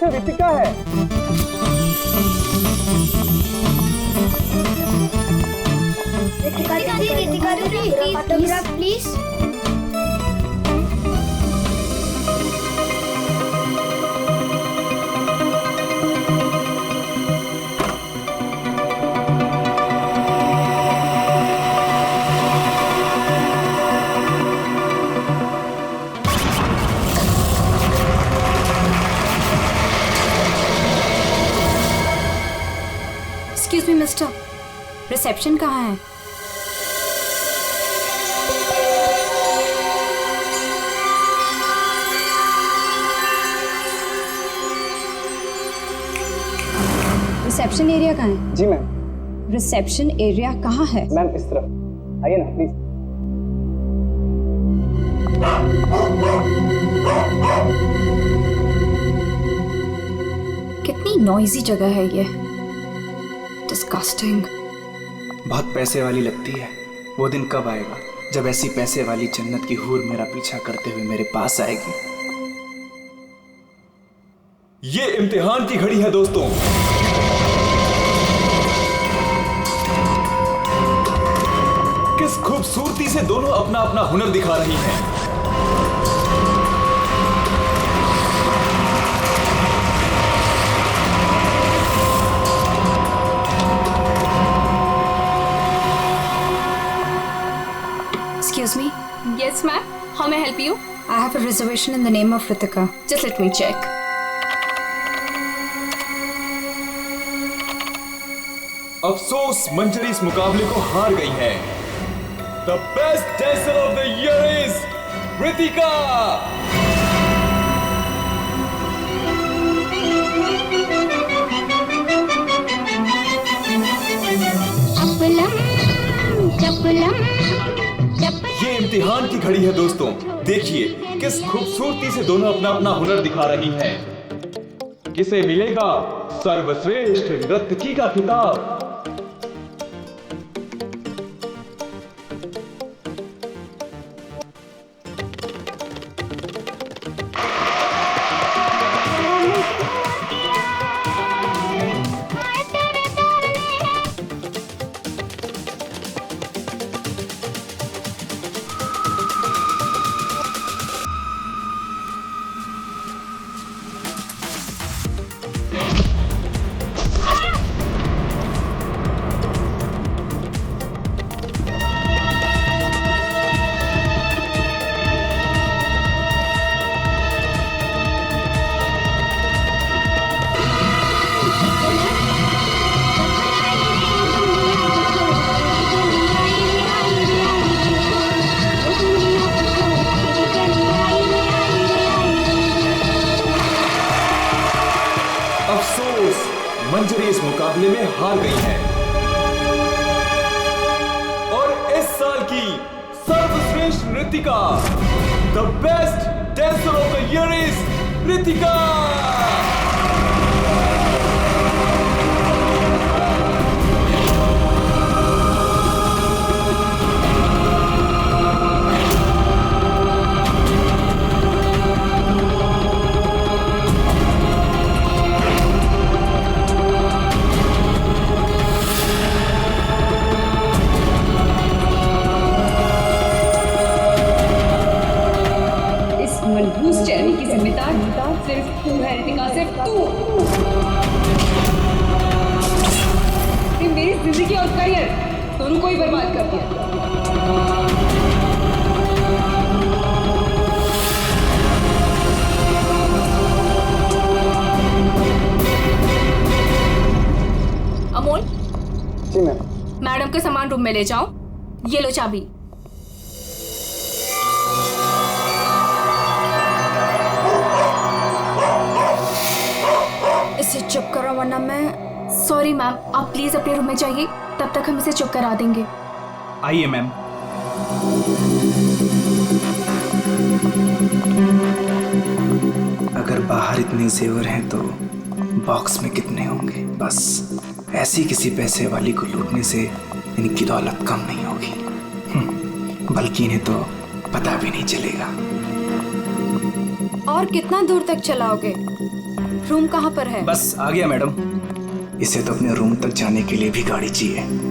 पीछे रितिका है। Ritika autograph please. Excuse me mister, reception कहाँ है? रिसेप्शन एरिया कहाँ है? जी मैम। रिसेप्शन एरिया कहाँ है? मैम इस तरफ आइए ना प्लीज। कितनी नॉइजी जगह है ये, डिस्गस्टिंग। बहुत पैसे वाली लगती है। वो दिन कब आएगा जब ऐसी पैसे वाली जन्नत की हूर मेरा पीछा करते हुए मेरे पास आएगी। ये इम्तिहान की घड़ी है दोस्तों। किस खूबसूरती से दोनों अपना अपना हुनर दिखा रही हैं। Excuse me, Yes, ma'am. How may I help you? I have a reservation in the name of Ritika. Just let me check. अफसोस मंजरी इस मुकाबले को हार गई है। The best dancer of the year is Ritika. ये इम्तिहान की घड़ी है दोस्तों। देखिए किस खूबसूरती से दोनों अपना अपना हुनर दिखा रही हैं। किसे मिलेगा सर्वश्रेष्ठ नर्तकी का खिताब? अफसोस मंजरी इस मुकाबले में हार गई है और इस साल की सर्वश्रेष्ठ नृत्यिका the best dancer of the year is Ritika. मनहूस चेहरे की जिम्मेदार सिर्फ तू है रितिका, सिर्फ तू। ने मेरी जिंदगी और करियर दोनों को ही बर्बाद कर दिया। अमोल, जी मैम। मैडम के सामान रूम में ले जाओ। ये लो चाबी। इसे चुप करो वरना मैं। सॉरी मैम, आप प्लीज अपने रूम में जाइए, तब तक हम इसे चुप करा देंगे। आइए मैम। अगर बाहर इतने जेवर हैं तो बॉक्स में कितने होंगे। बस ऐसी किसी पैसे वाली को लूटने से इनकी दौलत कम नहीं होगी, बल्कि इन्हें तो पता भी नहीं चलेगा। और कितना दूर तक चलाओगे? रूम कहाँ पर है? बस आ गया मैडम। इसे तो अपने रूम तक जाने के लिए भी गाड़ी चाहिए।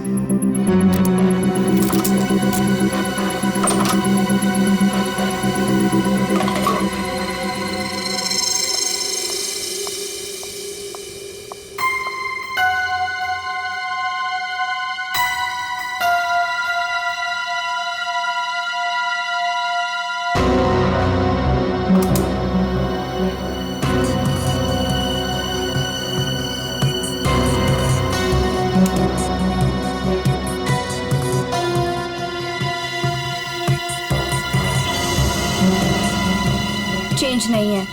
चेंज नहीं है,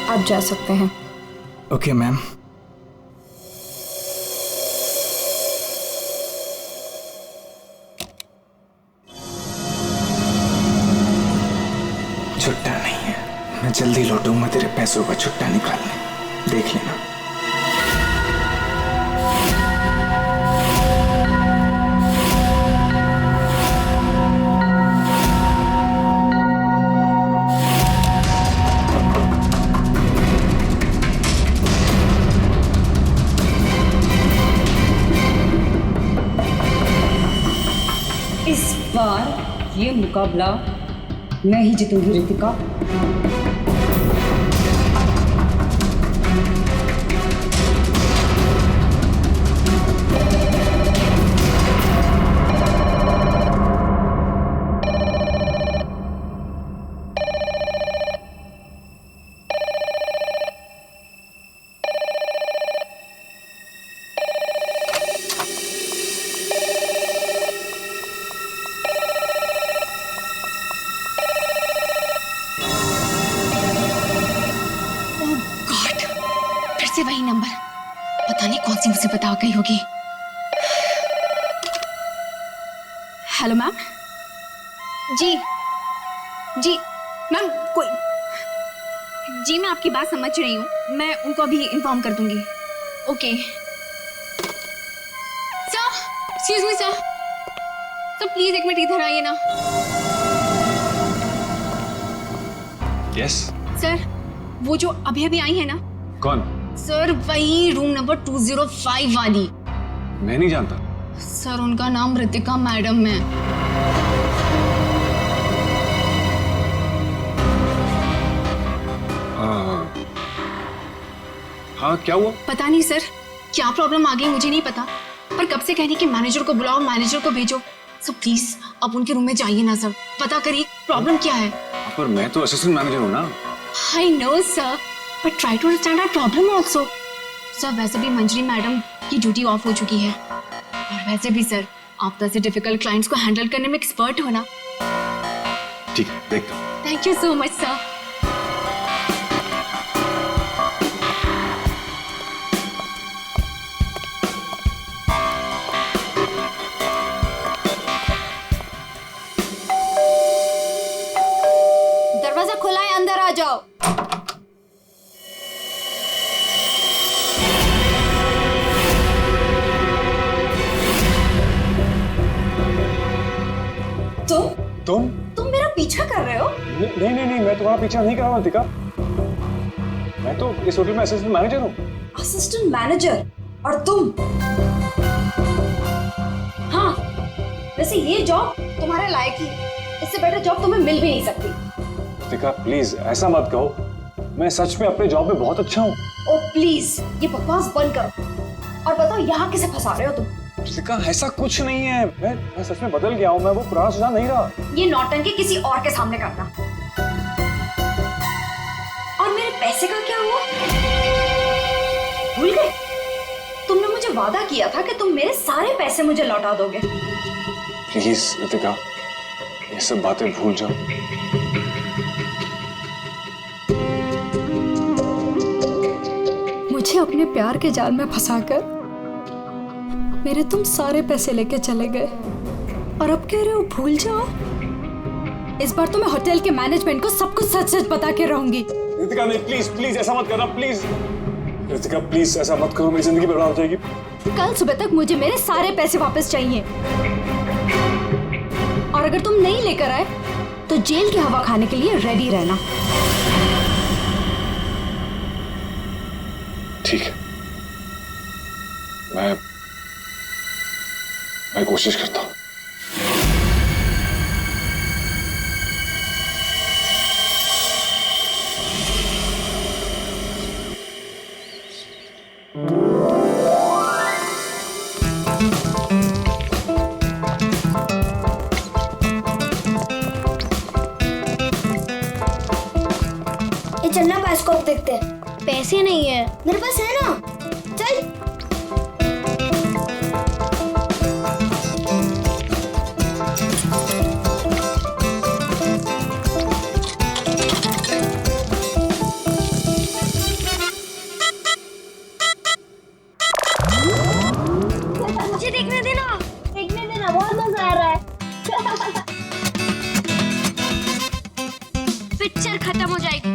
आप जा सकते हैं। Okay ma'am. छुट्टा नहीं है, मैं जल्दी लौटूंगा तेरे पैसों का छुट्टा निकालने, देख लेना। इस बार ये मुकाबला मैं ही जीतूंगी रितिका। से वही नंबर, पता नहीं कौन सी मुसीबत आ गई होगी। Hello ma'am. जी जी मैम, कोई जी, मैं आपकी बात समझ रही हूँ, मैं उनको अभी इन्फॉर्म कर दूंगी। Okay sir, excuse me sir, please एक मिनट इधर आइए ना। यस सर, वो जो अभी अभी आई है ना। कौन? सर वही रूम नंबर 205 वाली। मैं नहीं जानता सर, उनका नाम रितिका मैडम है। हाँ क्या हुआ? पता नहीं सर, क्या प्रॉब्लम आ गई मुझे नहीं पता, पर कब से कहने कि मैनेजर को बुलाओ, मैनेजर को भेजो। सर प्लीज आप उनके रूम में जाइए ना सर, पता करिए प्रॉब्लम क्या है। पर मैं तो असिस्टेंट मैनेजर हूँ ना। I know sir, but try to understand our problem also. Sir वैसे भी मंजरी मैडम की ड्यूटी ऑफ हो चुकी है, और वैसे भी सर आप तो ऐसे डिफिकल्ट क्लाइंट्स को हैंडल करने में एक्सपर्ट हो ना। ठीक है, देखता हूँ। Thank you so much sir. दरवाजा खुला है, अंदर आ जाओ। तुम मेरा पीछा कर रहे हो? नहीं, मैं तुम्हारा पीछा नहीं कर रहा हूँ रितिका। मैं तो इस होटल में असिस्टेंट मैनेजर हूँ। Assistant manager? और तुम? हाँ, वैसे ये जॉब तुम्हारे लायक ही, इससे बेटर जॉब तुम्हें मिल भी नहीं सकती। रितिका प्लीज ऐसा मत कहो, मैं सच में अपने जॉब में बहुत अच्छा हूँ। ओ प्लीज ये बकवास बंद करो और बताओ यहाँ किसे फंसा रहे हो तुम? रितिका ऐसा कुछ नहीं है, मैं सच में बदल गया हूँ, मैं वो पुराना सुजान नहीं रहा। ये नौटंकी किसी और के सामने करना। और मेरे पैसे का क्या हुआ? भूल गए? तुमने मुझे वादा किया था कि तुम मेरे सारे पैसे मुझे लौटा दोगे। प्लीज रितिका ये सब बातें भूल जाओ। मुझे अपने प्यार के जाल में फंसाकर मेरे तुम सारे पैसे लेके चले गए, और अब कह रहे हो भूल जाओ। इस बार तो मैं होटल के मैनेजमेंट को सब कुछ सच सच बता के रहूंगी। रितिका नहीं, प्लीज ऐसा मत करना, प्लीज रितिका, प्लीज ऐसा मत करो, मेरी जिंदगी बर्बाद हो जाएगी। कल सुबह तक मुझे मेरे सारे पैसे वापस चाहिए, और अगर तुम नहीं लेकर आए तो जेल की हवा खाने के लिए रेडी रहना। ठीक है, मैं कोशिश करता हूं। ये चलना बायोस्कोप देखते हैं। पैसे नहीं है मेरे पास, है ना? चल। मुझे देखने देना, बहुत मजा आ रहा है। पिक्चर खत्म हो जाएगी।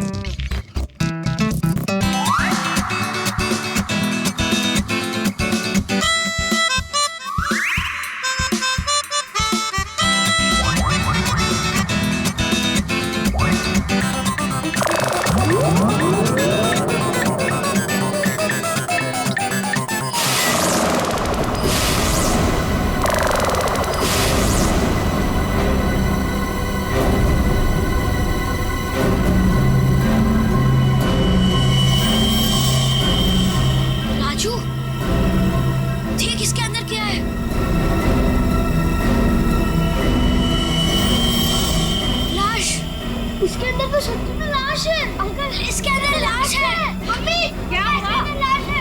इसके अंदर तो सच्ची में लाश है। अंकल, इसके अंदर लाश है। मम्मी, क्या है? लाश है।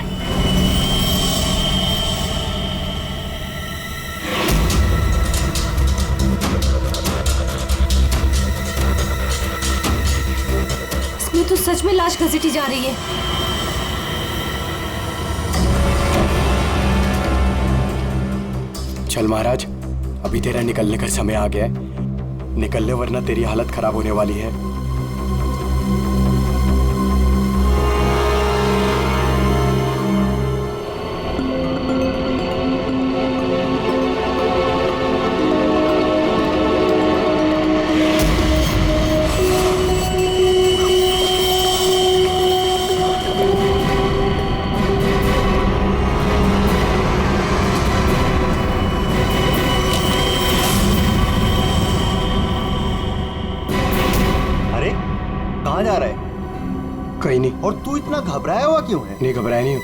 इसमें तो सच में लाश घसीटी जा रही है। चल महाराज, अभी तेरा निकलने का समय आ गया है। निकल ले वरना तेरी हालत खराब होने वाली है। कहाँ जा रहा है? कहीं नहीं। और तू इतना घबराया हुआ क्यों है? नहीं, घबराया नहीं हूँ।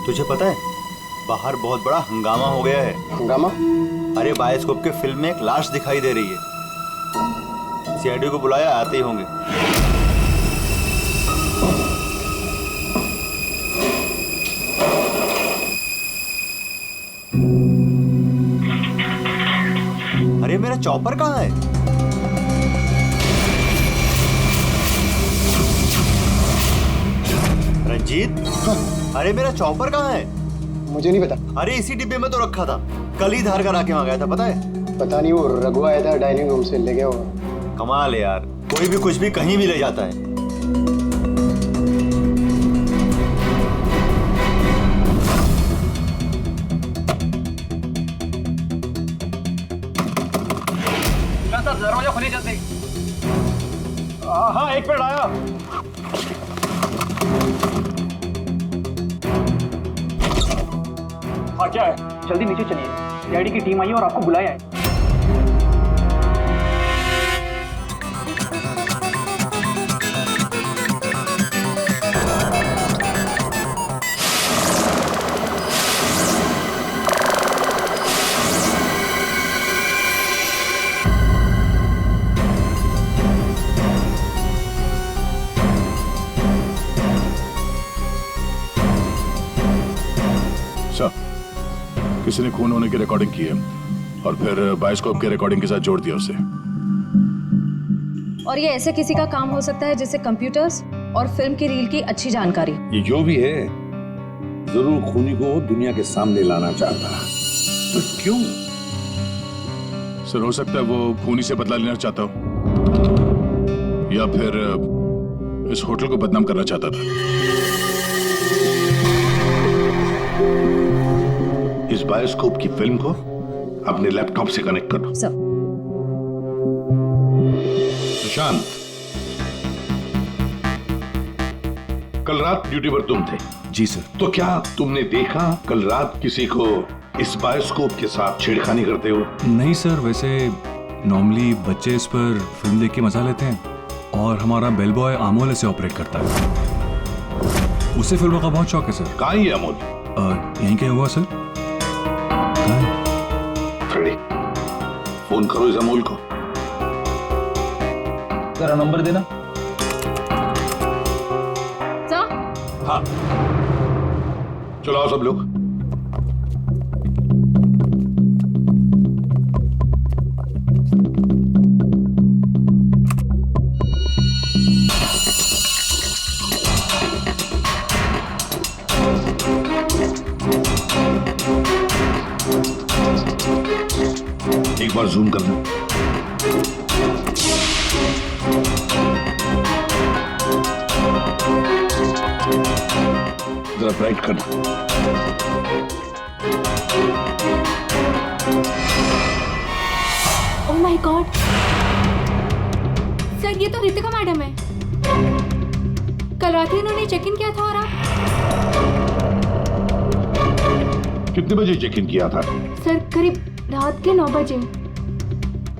तुझे पता है बाहर बहुत बड़ा हंगामा हो गया है। हंगामा? अरे बायोस्कोप के फिल्म में एक लाश दिखाई दे रही है। सीआईडी को बुलाया, आते ही होंगे। अरे मेरा चॉपर कहाँ है? रंजीत, अरे मेरा चॉपर कहाँ है? मुझे नहीं पता। अरे इसी डिब्बे में तो रखा था, कल ही धार कर आके वहां गया था, पता है? पता नहीं, वो रघु आया था डाइनिंग रूम से, ले गया होगा। कमाल है यार, कोई भी कुछ भी कहीं भी ले जाता है। दरवाजा खोलिए जल्दी। हाँ, एक मिनट आया। हाँ, क्या है? जल्दी नीचे चलिए, सीआईडी की टीम आई है और आपको बुलाया है। किसी ने खून होने की रिकॉर्डिंग की है और फिर बायोस्कोप के रिकॉर्डिंग के साथ जोड़ दिया उसे। और ये ऐसे किसी का काम हो सकता है जिसे कंप्यूटर्स और फिल्म की रील की अच्छी जानकारी। ये जो भी है जरूर खूनी को दुनिया के सामने लाना चाहता। तो क्यों? सर, हो सकता है वो खूनी से बदला लेना चाहता हो या फिर इस होटल को बदनाम करना चाहता था। इस बायोस्कोप की फिल्म को अपने लैपटॉप से कनेक्ट करो। सुशांत, कल रात ड्यूटी पर तुम थे? जी सर। तो क्या तुमने देखा कल रात किसी को इस बायोस्कोप के साथ छेड़खानी करते हो? नहीं सर, वैसे नॉर्मली बच्चे इस पर फिल्म देख के मजा लेते हैं और हमारा बेल बॉय अमोल इसे ऑपरेट करता है। उसे फिल्मों का बहुत शौक है सर। कहाँ है अमोल? यहीं क्या हुआ सर? फ्रेडी, फोन करो इस अमोल को। जरा नंबर देना। हाँ, चलो आओ सब लोग। एक बार जूम करना। जरा ब्राइट करना। ओह माय गॉड सर, ये तो रितिका मैडम है। कल रात ही इन्होंने चेक इन किया था। और आप? कितने बजे चेक इन किया था? सर करीब रात के 9 बजे।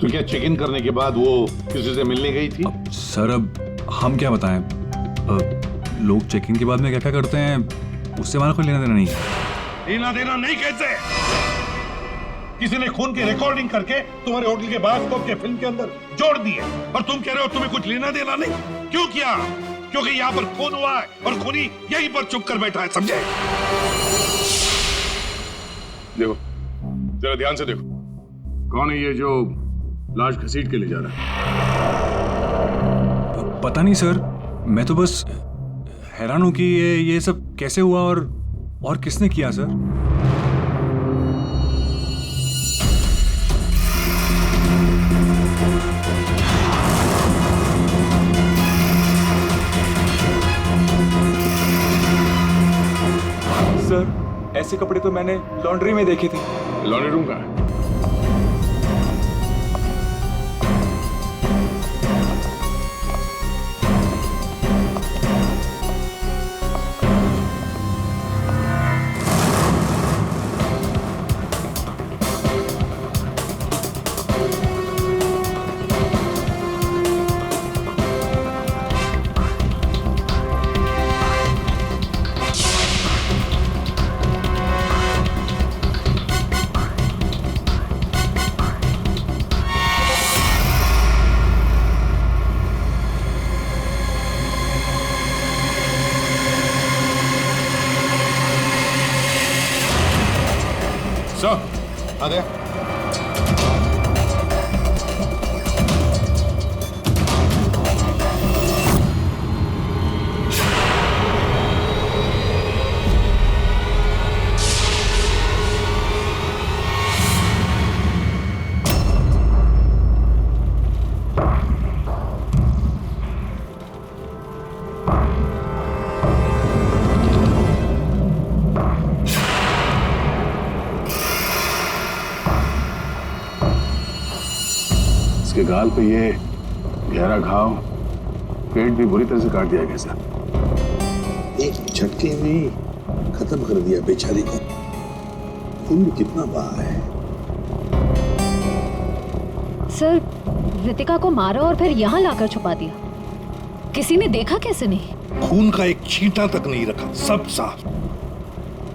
तो क्या चेक इन करने के बाद वो किसी से मिलने गई थी? सर अब हम क्या बताएं, लोग चेक इन के बाद में क्या क्या करते हैं उससे हमारा कोई लेना देना नहीं है। लेना देना नहीं कैसे? किसी ने खून की रिकॉर्डिंग करके तुम्हारे होटल के बायोस्कोप के फिल्म के अंदर जोड़ दिए और तुम कह रहे हो तुम्हें कुछ लेना देना नहीं? क्यों किया? क्योंकि यहाँ पर खून हुआ है और खूनी यहीं पर चुप कर बैठा है, समझे? देखो जरा ध्यान से देखो, कौन है ये जो लाश घसीट के ले जा रहा है? पता नहीं सर, मैं तो बस हैरान हूं कि ये सब कैसे हुआ और किसने किया सर। सर ऐसे कपड़े तो मैंने लॉन्ड्री में देखे थे। लॉन्ड्री रूम कहाँ है? आ गया। इसके गाल पे ये गहरा घाव, पेट भी बुरी तरह से काट दिया गया सर। एक झटके में खत्म कर दिया बेचारी को। खून भी कितना बहा है। सर रितिका को मारा और फिर यहाँ लाकर छुपा दिया। किसी ने देखा कैसे नहीं? खून का एक छींटा तक नहीं रखा, सब साफ।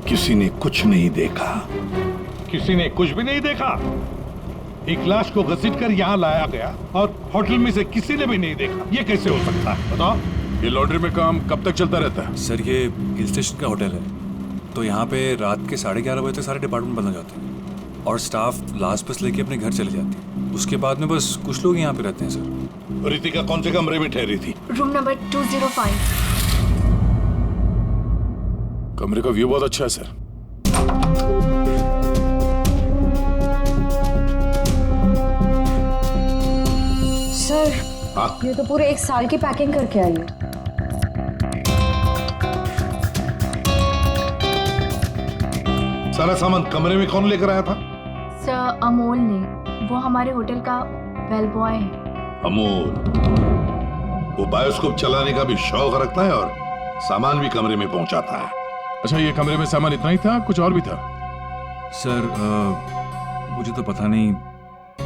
किसी ने कुछ नहीं देखा। किसी ने कुछ भी नहीं देखा। एक लाश को घसीटकर यहाँ लाया गया और होटल में से किसी ने भी नहीं देखा। ये कैसे हो सकता है बताओ? ये लॉन्ड्री में काम कब तक चलता रहता है? सर ये हिल स्टेशन का होटल है, तो यहाँ पे रात के 11:30 बजे तक सारे डिपार्टमेंट बंद हो जाते हैं और स्टाफ लास्ट बस लेके अपने घर चले जाते हैं। उसके बाद में बस कुछ लोग यहाँ पे रहते हैं सर। रितिका कौन से कमरे में ठहरी थी? Room number 205। कमरे का व्यू बहुत अच्छा है सर। सर ये तो पूरे 1 साल की पैकिंग करके आई है। सारा सामान कमरे में कौन लेकर आया था? सर अमोल ने, वो हमारे होटल का बेल बॉय है। अमोल वो बायोस्कोप चलाने का भी शौक रखता है और सामान भी कमरे में पहुंचाता है। अच्छा, ये कमरे में सामान इतना ही था, कुछ और भी था? सर मुझे तो पता नहीं,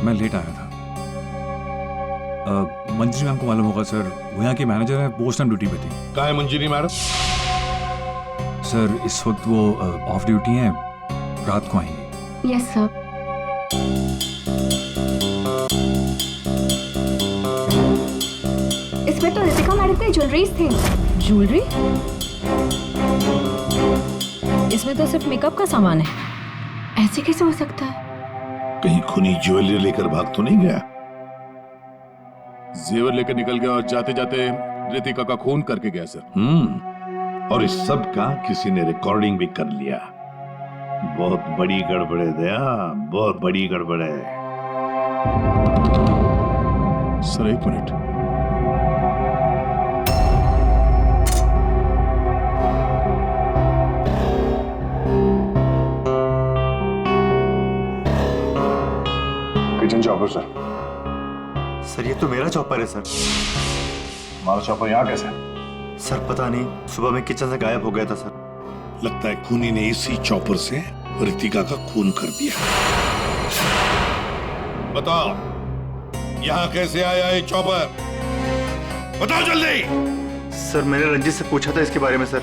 मैं लेट आया था। मंजरी मैम को मालूम होगा सर, वो यहाँ की मैनेजर है, पोस्ट ऑन ड्यूटी पे थी। कहाँ है मंजरी मैडम? सर इस वक्त वो ऑफ ड्यूटी हैं, रात को आएंगी। Yes sir. इसमें तो रितिका मैडम के ज्वेलरीज थे। ज्वेलरी? इसमें तो सिर्फ मेकअप का सामान है, ऐसे कैसे हो सकता है? कहीं खूनी ज्वेलरी लेकर भाग तो नहीं गया? जेवर लेकर निकल गया और जाते जाते रितिका का खून करके गया सर। और इस सब का किसी ने रिकॉर्डिंग भी कर लिया। बहुत बड़ी गड़बड़ है दया, बहुत बड़ी गड़बड़ है। सर एक minute, kitchen chopper sir. Sir ये तो मेरा चॉपर है सर। हमारा चॉपर यहाँ कैसे? सर पता नहीं, सुबह में किचन से गायब हो गया था सर। लगता है खूनी ने इसी चॉपर से रितिका का खून कर दिया। बताओ यहाँ कैसे आया ये चॉपर? बताओ जल्दी। सर मैंने रंजीत से पूछा था इसके बारे में सर।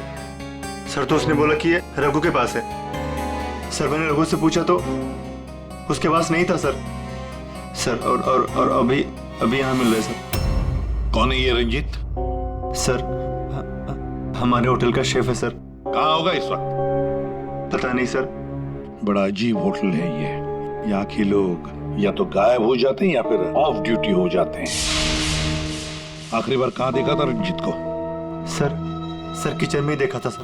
सर तो उसने बोला कि ये रघु के पास है। सर मैंने रघु से पूछा तो उसके पास नहीं था सर। सर और अभी यहाँ मिल रहे सर। कौन है ये रंजीत? सर हमारे होटल का शेफ है सर। कहाँ होगा इस वक्त? पता नहीं सर। बड़ा अजीब होटल है ये। यहाँ के लोग या तो गायब हो जाते हैं या फिर ऑफ ड्यूटी हो जाते हैं। आखिरी बार कहाँ देखा था रंजीत को? सर किचन में ही देखा था सर।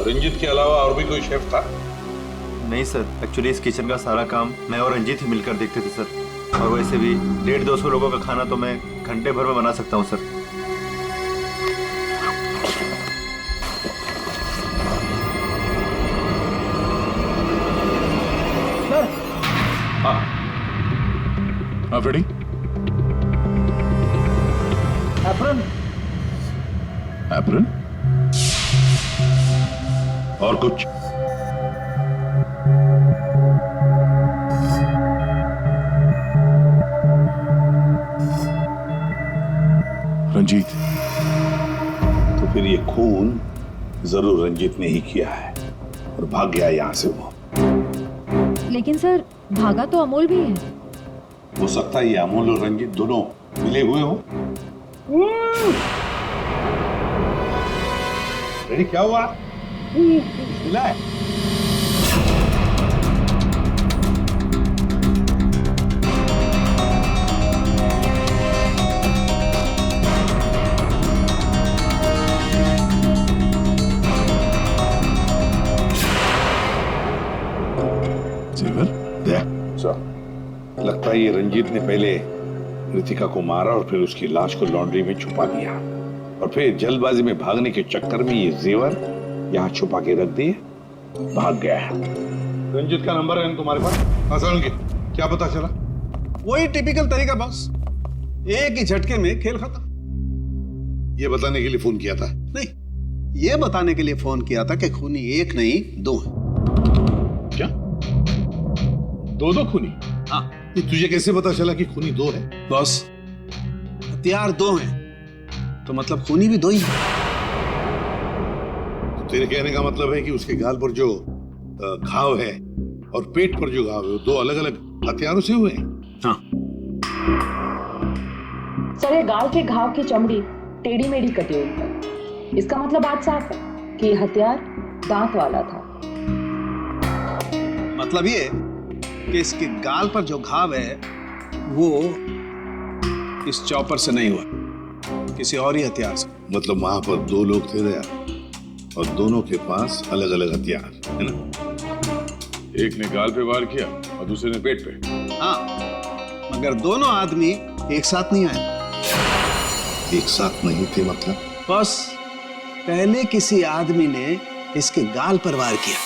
रंजीत के अलावा और भी कोई शेफ था? नहीं सर, एक्चुअली इस किचन का सारा काम मैं और रंजीत ही मिलकर देखते थे सर। और वैसे भी 150-200 लोगों का खाना तो मैं घंटे भर में बना सकता हूँ सर। हाँ फ्रेडी। एप्रन। एप्रन? और कुछ? रंजीत। तो फिर ये खून जरूर रंजीत ने ही किया है और भाग गया यहां से वो। लेकिन सर भागा तो अमोल भी है। हो सकता है ये अमोल और रंजीत दोनों मिले हुए हो। रेडी क्या हुआ? मिला है? लगता है ये रंजीत ने पहले रितिका को मारा और फिर उसकी लाश को लॉन्ड्री में छुपा दिया और फिर जल्दबाजी में भागने के चक्कर में ये जेवर यहाँ छुपा के रख दिए, भाग गया है। रंजीत का नंबर है तुम्हारे पास? आसान के क्या पता चला? वही टिपिकल तरीका बस, एक ही झटके में खेल खत्म। ये बताने के लिए फोन किया था? नहीं, ये बताने के लिए फोन किया था कि खूनी एक नहीं दो है। क्या? दो खूनी? हाँ। तुझे कैसे पता चला कि खूनी दो है? बॉस, हथियार दो हैं तो मतलब खूनी भी दो ही है। तेरे कहने का मतलब है कि उसके गाल पर जो घाव है और पेट पर जो घाव है वो दो अलग अलग हथियारों से हुए हैं? हाँ। सर ये गाल के घाव की चमड़ी टेढ़ी मेढ़ी कटी हुई है। इसका मतलब बात साफ है कि हथियार दांत वाला था। मतलब ये कि इसके गाल पर जो घाव है वो इस चॉपर से नहीं हुआ, किसी और ही हथियार से। मतलब वहां पर दो लोग थे दया और दोनों के पास अलग अलग हथियार है ना? एक ने गाल पे वार किया और दूसरे ने पेट पे। हाँ, मगर दोनों आदमी एक साथ नहीं आए। एक साथ नहीं थे मतलब? बस पहले किसी आदमी ने इसके गाल पर वार किया।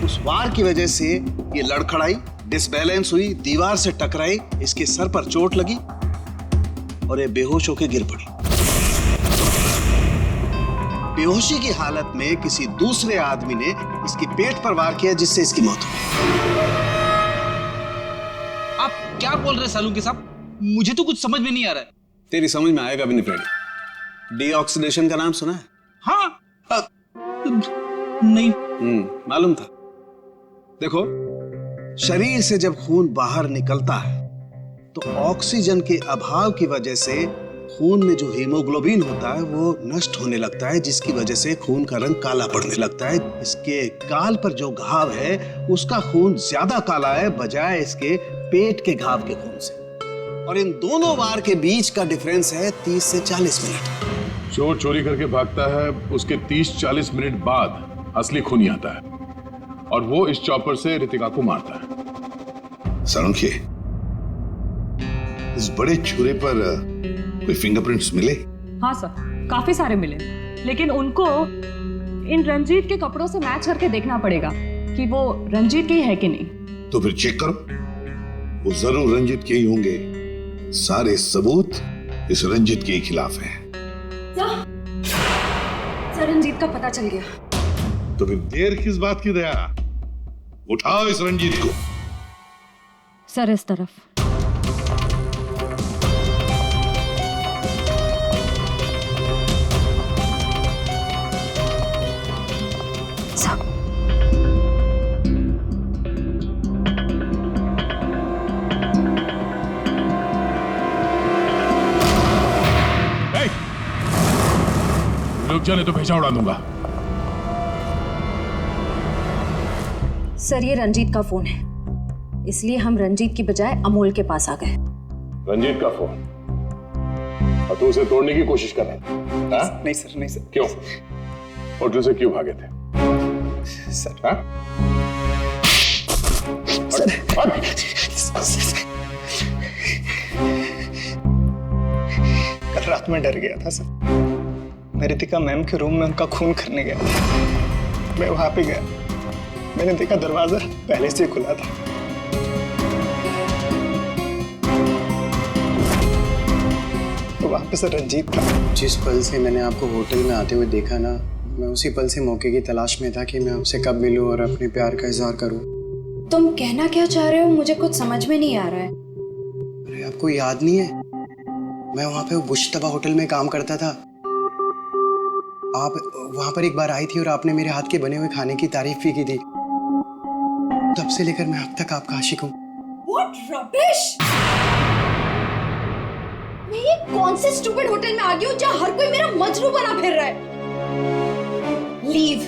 उस वार की वजह से ये लड़खड़ाई, डिसबैलेंस हुई, दीवार से टकराई, इसके सर पर चोट लगी और ये बेहोश होकर गिर पड़ी। बेहोशी की हालत में किसी दूसरे आदमी ने इसके पेट पर वार किया, जिससे इसकी मौत हो गई। आप क्या बोल रहे सालूकी साहब? मुझे तो कुछ समझ में नहीं आ रहा है। तेरी समझ में आएगा भी नहीं फ्रेडी। डीऑक्सीडेशन का नाम सुना है? हाँ। नहीं। मालूम था। देखो, शरीर से जब खून बाहर निकलता है तो ऑक्सीजन के अभाव की वजह से खून में जो हीमोग्लोबिन होता है वो नष्ट होने लगता है, जिसकी वजह से खून का रंग काला पड़ने लगता है। इसके गाल पर जो घाव है उसका खून ज्यादा काला है बजाय इसके पेट के घाव के खून से। और इन दोनों वार के बीच का डिफरेंस है 30 से 40 मिनट। चोर चोरी करके भागता है, उसके 30-40 मिनट बाद असली खूनी आता है और वो इस चॉपर से रितिका को मारता है। सालुंखे, इस बड़े छुरे पर कोई फिंगरप्रिंट्स मिले? हाँ सर, काफी सारे मिले, लेकिन उनको इन रंजीत के कपड़ों से मैच करके देखना पड़ेगा कि वो रंजीत के ही है कि नहीं। तो फिर चेक करो, वो जरूर रंजीत के ही होंगे। सारे सबूत इस रंजीत के खिलाफ हैं। सर, रंजीत का पता चल गया। तो फिर देर किस बात की दया? उठाओ इस रंजीत को। सर, इस तरफ। रुक जाने तो भेजा उड़ा दूंगा। सर, ये रंजीत का फोन है, इसलिए हम रंजीत की बजाय अमोल के पास आ गए। रंजीत का फोन? और तू उसे तोड़ने की कोशिश कर रहा था? नहीं सर, नहीं सर। क्यों? होटल से क्यों भागे थे? सर, हाँ? कल रात में डर गया था सर। मैं रितिका मैम के रूम में उनका खून करने गया था। मैं वहां पे गया, मैंने देखा दरवाजा पहले से खुला था। तो वहां पे सर रंजीत था। जिस पल से मैंने आपको होटल में आते हुए देखा ना, मैं उसी पल से मौके की तलाश में था कि मैं आपसे कब मिलूं और अपने प्यार का इजहार करूं। तुम कहना क्या चाह रहे हो? मुझे कुछ समझ में नहीं आ रहा है। अरे आपको याद नहीं है, मैं वहां पे वो बुश्तबा होटल में काम करता था। आप वहां पर एक बार आई थी और आपने मेरे हाथ के बने हुए खाने की तारीफ भी की थी। तब से लेकर मैं अब तक आपका आशिक हूँ। What rubbish! मैं ये कौन से स्टूपिड होटल में आ गई हूँ जहाँ हर कोई मेरा मजनू बना फिर रहा है? Leave.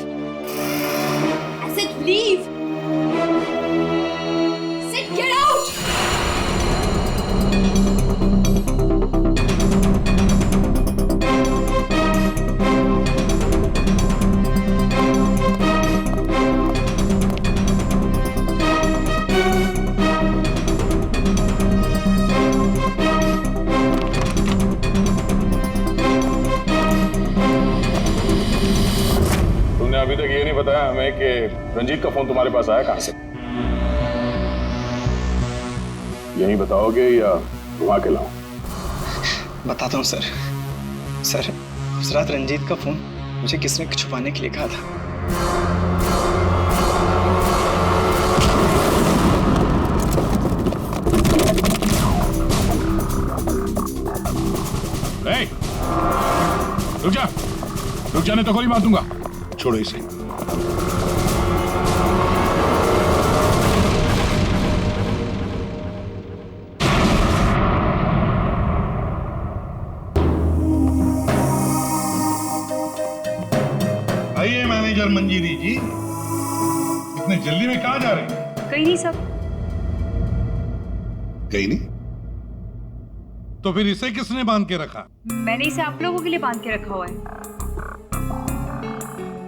I said leave. I said get out. अभी तक ये नहीं बताया हमें कि रंजीत का फोन तुम्हारे पास आया कहां से? यही बताओगे या घुमा के लाऊं? बताता हूँ सर। सर, उस रात रंजीत का फोन मुझे किसने छुपाने के लिए कहा था। रुक जाने तो गोली मार दूंगा। छोड़ो इसे। आइए मैनेजर मंजीरी जी, इतने जल्दी में कहाँ जा रहे हैं? कहीं नहीं सर। कहीं नहीं? तो फिर इसे किसने बांध के रखा? मैंने इसे आप लोगों के लिए बांध के रखा हुआ है।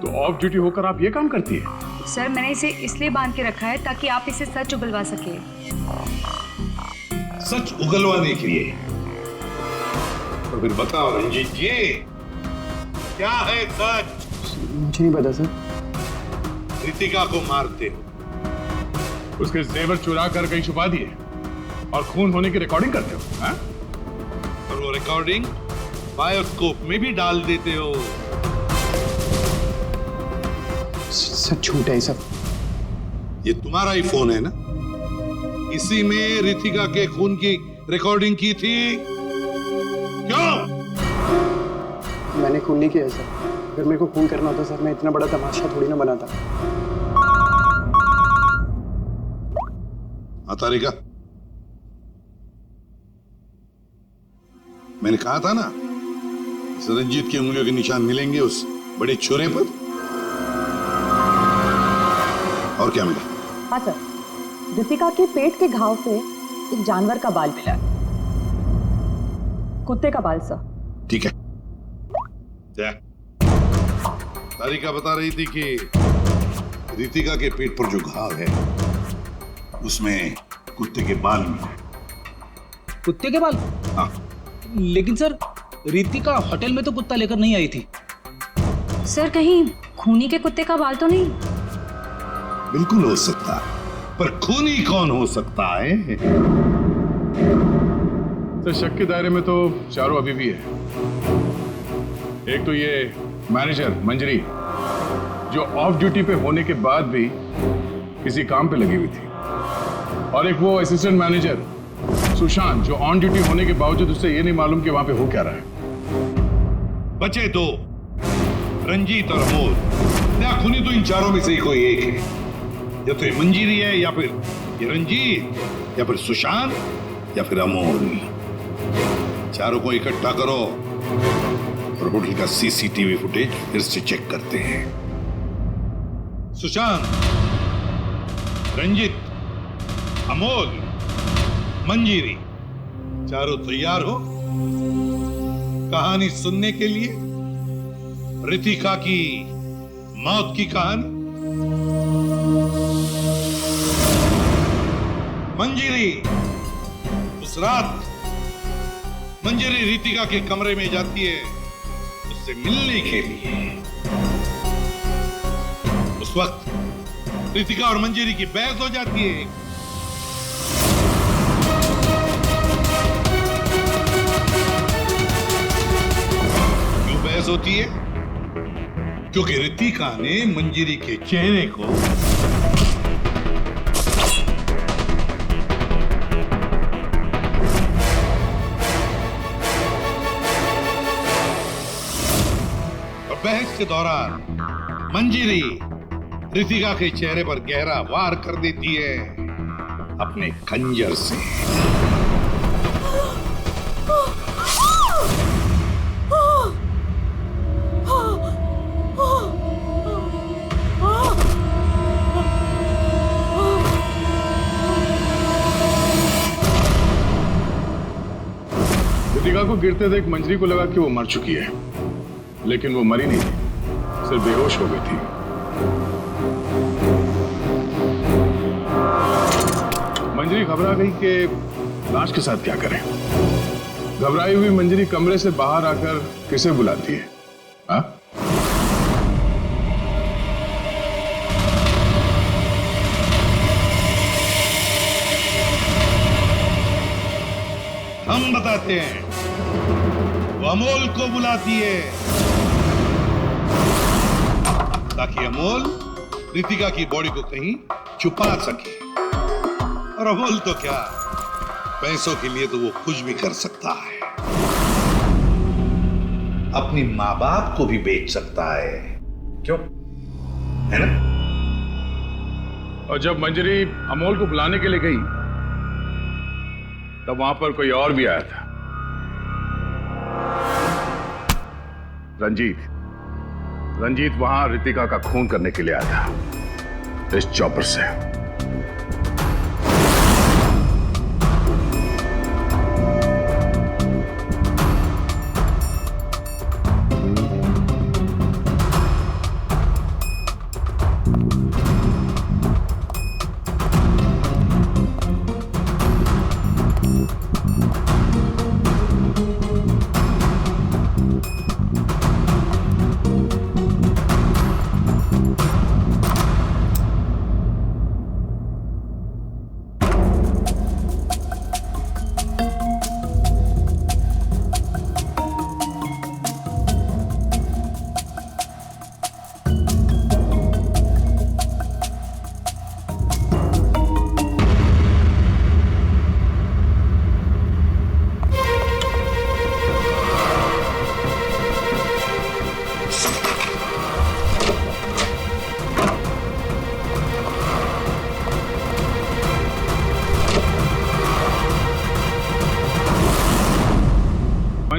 तो ऑफ ड्यूटी होकर आप ये काम करती है? सर मैंने इसे इसलिए बांध के रखा है ताकि आप इसे सच उगलवा सके। सच उगलवाने के लिए? तो फिर बताओ रंजीत जी, क्या है सच? मुझे नहीं पता सर। रितिका को मारते हो, उसके जेवर चुरा कर कहीं छुपा दिए और खून होने की रिकॉर्डिंग करते हो, हाँ? और वो रिकॉर्डिंग बायोस्कोप में भी डाल देते हो। सच झूठ है सब। ये तुम्हारा ही फोन है ना? इसी में रितिका के खून की रिकॉर्डिंग की थी। क्यों? मैंने खून नहीं किया सर। अगर मेरे को खून करना होता सर, मैं इतना बड़ा तमाशा थोड़ी ना बनाता। हाँ तारिका, मैंने कहा था ना, इस रंजीत की उंगलियों के निशान मिलेंगे उस बड़े छोरे पर। और क्या मिला? हाँ सर, रितिका के पेट के घाव से एक जानवर का बाल मिला है, कुत्ते का बाल सर। ठीक है। क्या तारिका बता रही थी कि रितिका के पेट पर जो घाव है उसमें कुत्ते के बाल मिले। कुत्ते के बाल? हाँ। लेकिन सर, रितिका होटल में तो कुत्ता लेकर नहीं आई थी। सर कहीं खूनी के कुत्ते का बाल तो नहीं? बिल्कुल हो सकता है, पर खूनी कौन हो सकता है? तो शक के दायरे में तो चारों अभी भी है। एक तो ये मैनेजर मंजरी, जो ऑफ ड्यूटी पे होने के बाद भी किसी काम पे लगी हुई थी, और एक वो असिस्टेंट मैनेजर सुशांत, जो ऑन ड्यूटी होने के बावजूद उससे ये नहीं मालूम कि वहां पे हो क्या रहा है। बचे दो, रंजीत और अमोल। या खूनी तो इन चारों में से ही कोई एक है। या तो ये मंजीरी है, या फिर ये रंजीत, या फिर सुशांत, या फिर अमोल। चारों को इकट्ठा करो और होटल का सीसीटीवी फुटेज फिर से चेक करते हैं। सुशांत, रंजीत, अमोल, मंजीरी, चारों तैयार हो कहानी सुनने के लिए? रितिका की मौत की कहानी। मंजीरी, उस रात मंजीरी रितिका के कमरे में जाती है उससे मिलने के लिए। उस वक्त रितिका और मंजीरी की बहस हो जाती है। क्यों बहस होती है? क्योंकि रितिका ने मंजीरी के चेहरे को बहस के दौरान मंजीरी रितिका के चेहरे पर गहरा वार कर देती है अपने खंजर से। रितिका को गिरते देख मंजरी को लगा कि वो मर चुकी है, लेकिन वो मरी नहीं थी, सिर्फ बेहोश हो गई थी। मंजरी घबरा गई कि लाश के साथ क्या करें। घबराई हुई मंजरी कमरे से बाहर आकर किसे बुलाती है? हाँ? हम बताते हैं, वो अमोल को बुलाती है ताकि अमोल रितिका की बॉडी को कहीं छुपा सके। और अमोल तो क्या, पैसों के लिए तो वो कुछ भी कर सकता है। अपनी माँ बाप को भी बेच सकता है। क्यों? है ना? और जब मंजरी अमोल को बुलाने के लिए गई, तब वहां पर कोई और भी आया था। रंजीत वहां रितिका का खून करने के लिए आया था, इस चॉपर से।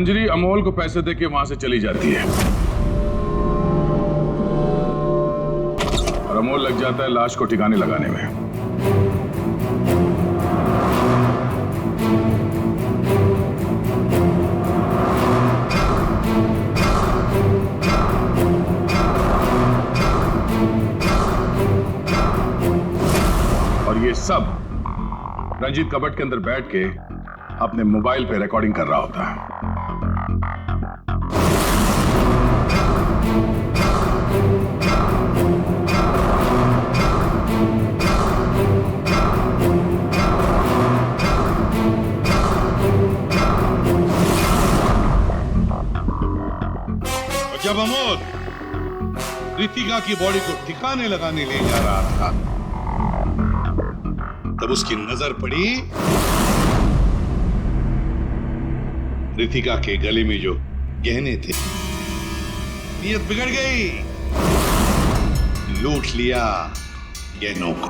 मंजरी अमोल को पैसे देके वहां से चली जाती है और अमोल लग जाता है लाश को ठिकाने लगाने में। और ये सब रंजीत कबट के अंदर बैठ के अपने मोबाइल पे रिकॉर्डिंग कर रहा होता है। जब अमोल रितिका की बॉडी को ठिकाने लगाने ले जा रहा था तब उसकी नजर पड़ी रितिका के गले में जो गहने थे। नीयत बिगड़ गई, लूट लिया गहनों को।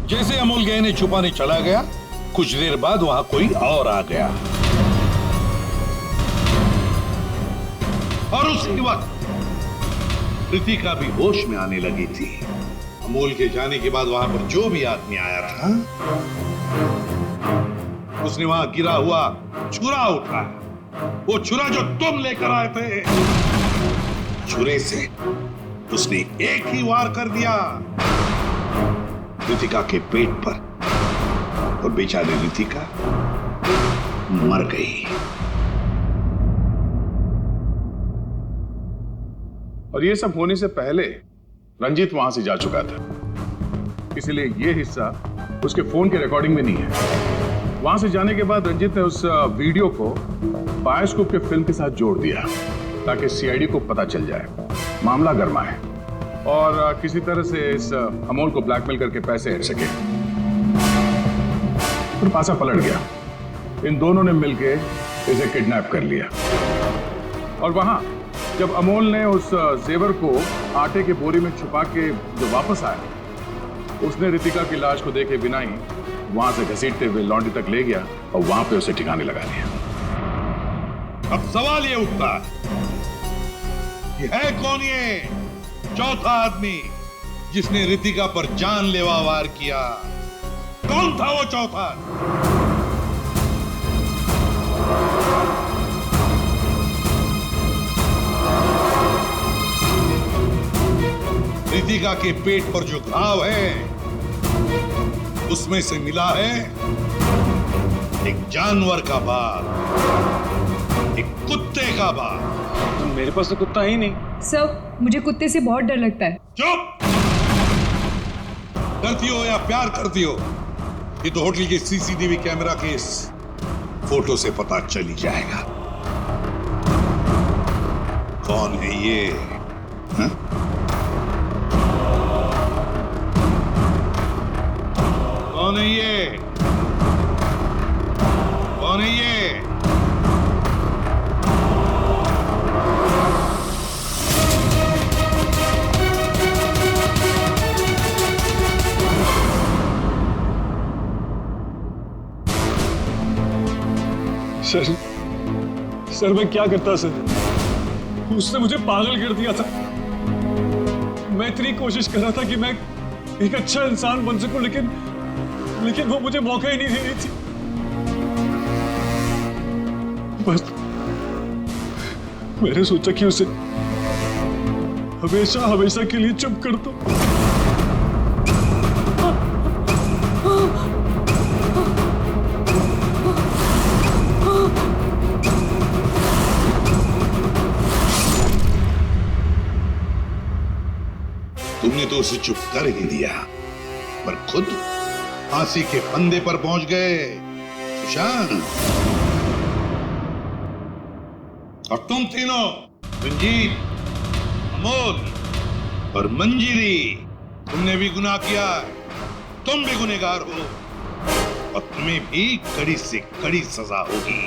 जैसे अमोल गहने छुपाने चला गया, कुछ देर बाद वहां कोई और आ गया और उसी वक्त रितिका भी होश में आने लगी थी। अमोल के जाने के बाद वहां पर जो भी आदमी आया था उसने वहां गिरा हुआ छुरा उठाया। वो छुरा जो तुम लेकर आए थे, छुरे से उसने एक ही वार कर दिया रितिका के पेट पर और बेचारी रितिका मर गई। और ये सब होने से पहले रंजीत वहां से जा चुका था, इसलिए ये हिस्सा उसके फोन के रिकॉर्डिंग में नहीं है। वहां से जाने के बाद रंजीत ने उस वीडियो को बायोस्कोप के फिल्म के साथ जोड़ दिया ताकि सीआईडी को पता चल जाए, मामला गर्मा है और किसी तरह से इस अमोल को ब्लैकमेल करके पैसे हट सके। फिर पासा पलट गया, इन दोनों ने मिलकर इसे किडनैप कर लिया और वहां जब अमोल ने उस जेवर को आटे के बोरी में छुपा के जो वापस आया, उसने रितिका की लाश को देखे बिना ही वहां से घसीटते हुए लॉन्ड्री तक ले गया और वहां पे उसे ठिकाने लगा दिया। अब सवाल ये उठता है कौन ये चौथा आदमी जिसने रितिका पर जानलेवा वार किया? कौन था वो चौथा? रितिका के पेट पर जो घाव है उसमें से मिला है एक जानवर का बाल, एक कुत्ते का बाल। तो मेरे पास तो कुत्ता ही नहीं। सर, मुझे कुत्ते से बहुत डर लगता है। चुप! डरती हो या प्यार करती हो, ये तो होटल के सीसीटीवी कैमरा के इस फोटो से पता चल ही जाएगा कौन है ये। हा? कौन है ये? कौन है ये? सर मैं क्या करता सर? उसने मुझे पागल कर दिया था। मैं इतनी कोशिश कर रहा था कि मैं एक अच्छा इंसान बन सकूं, लेकिन वो मुझे मौका ही नहीं दे रही थी। बस मैंने सोचा कि उसे हमेशा हमेशा के लिए चुप कर दो। तुमने तो उसे चुप कर ही दिया, पर खुद फांसी के फंदे पर पहुंच गए सुशांत। और तुम तीनों, रंजीत, अमोल और मंजिरी, तुमने भी गुनाह किया है। तुम भी गुनहगार हो और तुम्हें भी कड़ी से कड़ी सजा होगी।